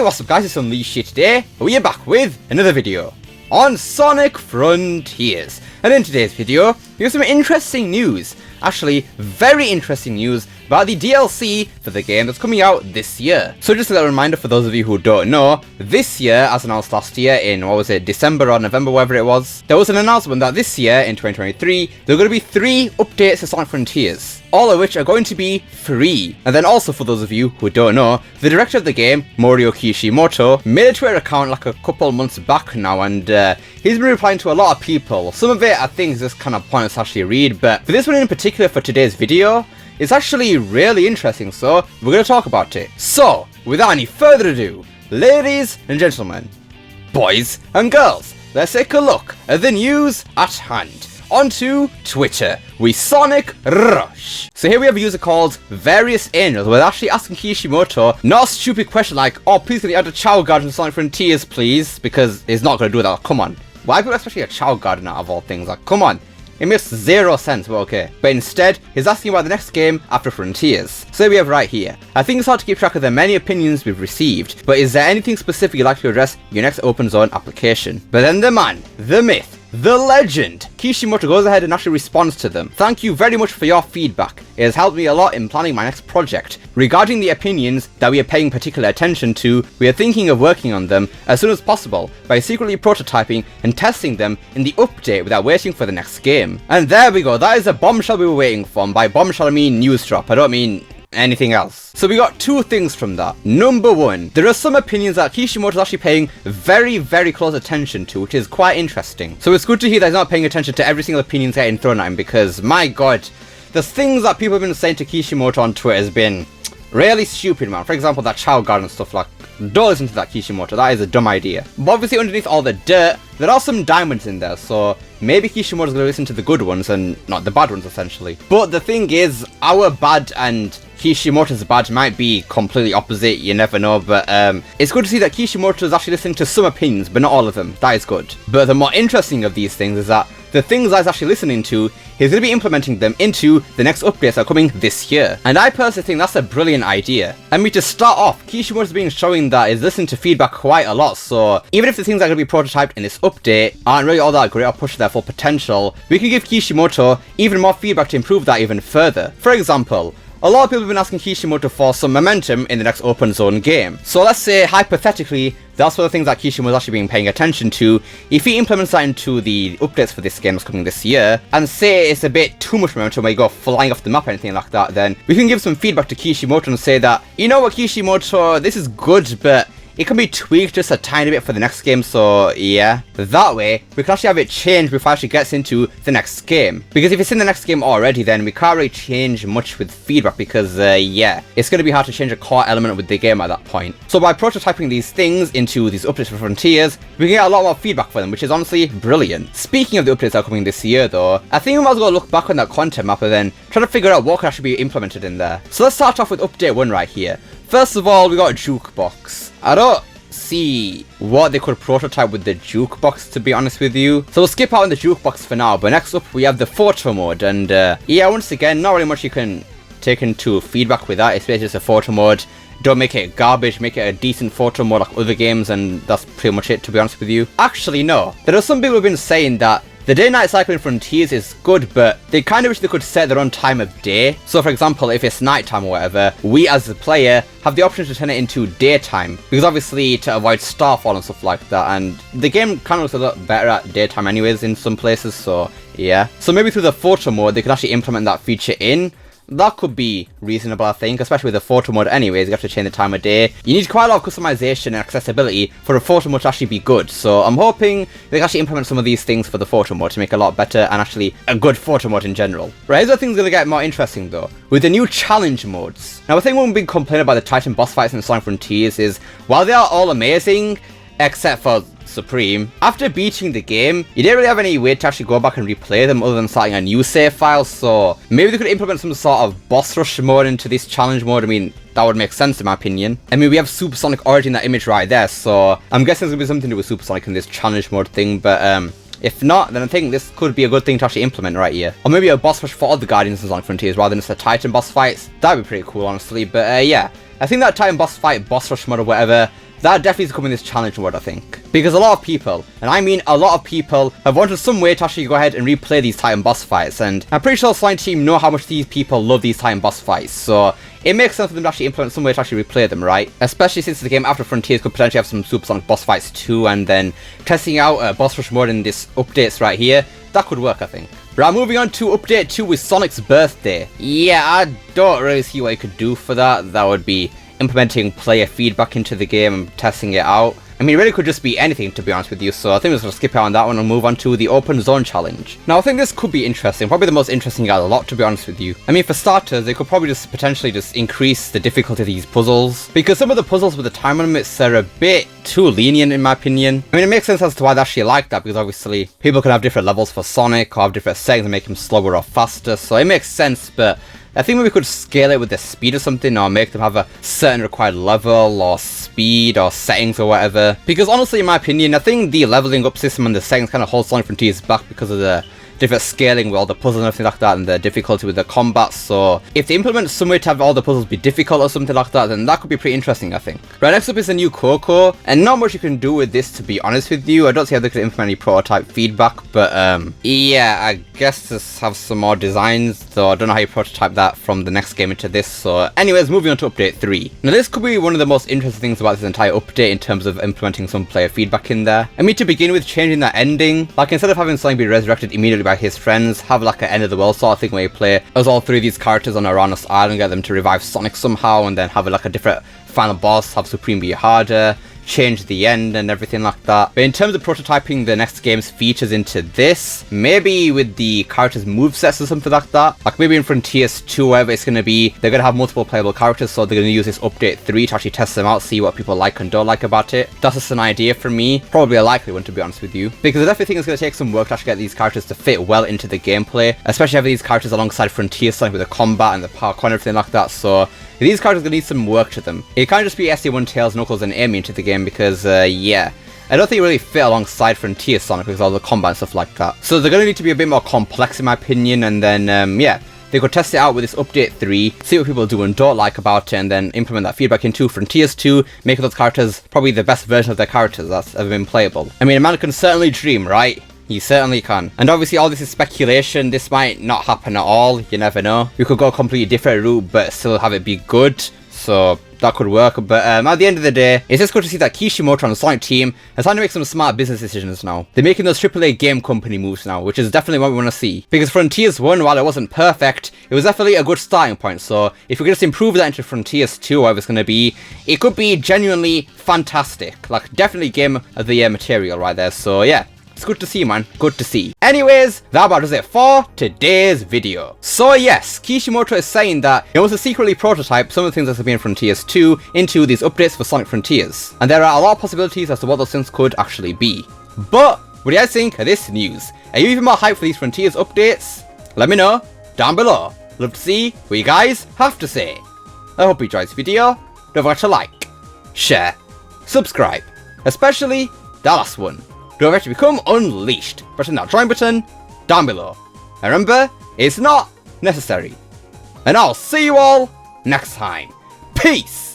Hey, what's up guys, it's Unleashed here today. We are back with another video on Sonic Frontiers. And in today's video, we have some interesting news. Actually, very interesting news about the DLC for the game that's coming out this year. So just a little reminder for those of you who don't know, this year, as announced last year in, what was it, December or November, whatever it was, there was an announcement that this year, in 2023, there are going to be 3 updates to Sonic Frontiers, all of which are going to be free. And then also for those of you who don't know, the director of the game, Morio Kishimoto, made a Twitter account like a couple months back now, and he's been replying to a lot of people. Some of it I think is just kind of pointless to actually read, but for this one in particular for today's video, it's actually really interesting, so we're going to talk about it. So, without any further ado, ladies and gentlemen, boys and girls, let's take a look at the news at hand. Onto Twitter with Sonic Rush. So here we have a user called Various Angels, who is actually asking Kishimoto not a stupid question like, oh, please can you add a Chow Garden to Sonic Frontiers, please? Because he's not going to do that. Come on. Why would especially a Chow Garden out of all things? Like, come on. It makes 0 sense, but okay. But instead, he's asking about the next game after Frontiers. So we have right here. I think it's hard to keep track of the many opinions we've received, but is there anything specific you'd like to address in your next open zone application? But then the man, the myth, the legend, Kishimoto goes ahead and actually responds to them. Thank you very much for your feedback. It has helped me a lot in planning my next project. Regarding the opinions that we are paying particular attention to, we are thinking of working on them as soon as possible by secretly prototyping and testing them in the update without waiting for the next game. And there we go, that is a bombshell we were waiting for. And by bombshell I mean news drop, I don't mean anything else. So we got 2 things from that. Number 1, there are some opinions that Kishimoto is actually paying very close attention to, which is quite interesting. So it's good to hear that he's not paying attention to every single opinion getting thrown at him, because my god, the things that people have been saying to Kishimoto on Twitter has been really stupid, man. For example, that Chow Garden stuff, like, don't listen to that, Kishimoto, that is a dumb idea. But obviously underneath all the dirt, there are some diamonds in there, so maybe Kishimoto's gonna listen to the good ones and not the bad ones, essentially. But the thing is, our bad and Kishimoto's bad might be completely opposite, you never know, but it's good to see that Kishimoto is actually listening to some opinions, but not all of them. That is good. But the more interesting of these things is that the things that he's actually listening to, he's going to be implementing them into the next updates that are coming this year. And I personally think that's a brilliant idea. I mean, to start off, Kishimoto's been showing that he's listening to feedback quite a lot, so even if the things that are going to be prototyped in this update aren't really all that great or push their full potential, we can give Kishimoto even more feedback to improve that even further. For example, a lot of people have been asking Kishimoto for some momentum in the next open zone game. So let's say, hypothetically, that's one of the things that Kishimoto's actually been paying attention to. If he implements that into the updates for this game that's coming this year, and say it's a bit too much momentum where you go flying off the map or anything like that, then we can give some feedback to Kishimoto and say that, you know what, Kishimoto, this is good, but it can be tweaked just a tiny bit for the next game, so yeah. That way, we can actually have it changed before it actually gets into the next game. Because if it's in the next game already, then we can't really change much with feedback because, yeah, it's going to be hard to change a core element with the game at that point. So by prototyping these things into these updates for Frontiers, we can get a lot more feedback for them, which is honestly brilliant. Speaking of the updates that are coming this year though, I think we might as well look back on that content map and then try to figure out what can actually be implemented in there. So let's start off with update 1 right here. First of all, we got a jukebox. I don't see what they could prototype with the jukebox, to be honest with you. So we'll skip out on the jukebox for now, but next up we have the photo mode, and yeah, once again, not really much you can take into feedback with that. It's basically just a photo mode. Don't make it garbage, make it a decent photo mode like other games, and that's pretty much it, to be honest with you. Actually, no. There are some people who have been saying that the day-night cycle in Frontiers is good, but they kind of wish they could set their own time of day. So for example, if it's nighttime or whatever, we as the player have the option to turn it into daytime, because obviously to avoid starfall and stuff like that, and the game kind of looks a lot better at daytime anyways in some places, so yeah. So maybe through the photo mode they could actually implement that feature in. That could be reasonable, I think, especially with the photo mode anyways. You have to change the time of day. You need quite a lot of customization and accessibility for a photo mode to actually be good. So I'm hoping they can actually implement some of these things for the photo mode to make it a lot better and actually a good photo mode in general. Right, here's where things are going to get more interesting though, with the new challenge modes. Now I think one big complaint about the Titan boss fights in Sonic Frontiers is, while they are all amazing, except for Supreme, after beating the game, you didn't really have any way to actually go back and replay them other than starting a new save file, so maybe they could implement some sort of boss rush mode into this challenge mode. I mean, that would make sense in my opinion. I mean, we have Supersonic already in that image right there, so I'm guessing there's going to be something to do with Supersonic in this challenge mode thing, but if not, then I think this could be a good thing to actually implement right here. Or maybe a boss rush for all the Guardians in Sonic Frontiers rather than just the Titan boss fights. That'd be pretty cool, honestly, but yeah. I think that Titan boss fight, boss rush mode or whatever, that definitely is coming in this challenge mode, I think. Because a lot of people, and I mean a lot of people, have wanted some way to actually go ahead and replay these Titan boss fights, and I'm pretty sure the Slime team know how much these people love these Titan boss fights, so it makes sense for them to actually implement some way to actually replay them, right? Especially since the game after Frontiers could potentially have some supersonic boss fights too, and then testing out boss rush mode in this updates right here, that could work, I think. Right, moving on to update 2 with Sonic's birthday. Yeah, I don't really see what you could do for that. That would be implementing player feedback into the game and testing it out. I mean, it really could just be anything, to be honest with you, so I think we're just going to skip out on that one and move on to the Open Zone Challenge. Now, I think this could be interesting, probably the most interesting out of the lot, to be honest with you. I mean, for starters, they could probably just potentially just increase the difficulty of these puzzles, because some of the puzzles with the time limits are a bit too lenient, in my opinion. I mean, it makes sense as to why they actually like that, because obviously, people can have different levels for Sonic, or have different settings and make him slower or faster, so it makes sense, but I think maybe we could scale it with the speed or something, or make them have a certain required level, or speed, or settings, or whatever. Because honestly, in my opinion, I think the leveling up system and the settings kind of hold Sonic Frontiers back because of the different scaling with all the puzzles and everything like that, and the difficulty with the combat. So if they implement some way to have all the puzzles be difficult or something like that, then that could be pretty interesting, I think. Right, next up is the new Coco, and not much you can do with this, to be honest with you. I don't see how they could implement any prototype feedback, but yeah, I guess just have some more designs, though I don't know how you prototype that from the next game into this. So anyways, moving on to update 3. Now this could be one of the most interesting things about this entire update in terms of implementing some player feedback in there. I mean, to begin with, changing that ending, like instead of having Sonic be resurrected immediately by his friends, have like an end of the world sort of thing where you play as all 3 of these characters on Uranus Island, get them to revive Sonic somehow, and then have like a different final boss, have Supreme be harder, change the end and everything like that. But in terms of prototyping the next game's features into this, maybe with the characters' movesets or something like that, like maybe in Frontiers 2, wherever it's going to be, they're going to have multiple playable characters, so they're going to use this update 3 to actually test them out, see what people like and don't like about it. That's just an idea for me, probably a likely one, to be honest with you, because I definitely think it's going to take some work to actually get these characters to fit well into the gameplay, especially having these characters alongside Frontiers Sonic with the combat and the parkour and everything like that. So these characters are going to need some work to them. It can't just be SC1 Tails, Knuckles and Amy into the game, because yeah, I don't think it really fit alongside Frontier Sonic because of all the combat and stuff like that. So they're going to need to be a bit more complex, in my opinion, and then yeah, they could test it out with this update 3, see what people do and don't like about it, and then implement that feedback into Frontiers 2, making those characters probably the best version of their characters that's ever been playable. I mean, a man can certainly dream, right? He certainly can. And obviously all this is speculation, this might not happen at all, you never know. We could go a completely different route but still have it be good, so that could work. But at the end of the day, it's just good to see that Kishimoto and the Sonic team are starting to make some smart business decisions now. They're making those AAA game company moves now, which is definitely what we want to see. Because Frontiers 1, while it wasn't perfect, it was definitely a good starting point. So if we could just improve that into Frontiers 2, whatever it's going to be, it could be genuinely fantastic. Like, definitely game of the year material right there. So yeah, it's good to see, man. Good to see. Anyways, that about does it for today's video. So yes, Kishimoto is saying that he wants to secretly prototype some of the things that have been in Frontiers 2 into these updates for Sonic Frontiers. And there are a lot of possibilities as to what those things could actually be. But what do you guys think of this news? Are you even more hyped for these Frontiers updates? Let me know down below. Love to see what you guys have to say. I hope you enjoyed this video. Don't forget to like, share, subscribe, especially that last one. Don't forget to become unleashed. Pressing that join button down below. And remember, it's not necessary. And I'll see you all next time. Peace!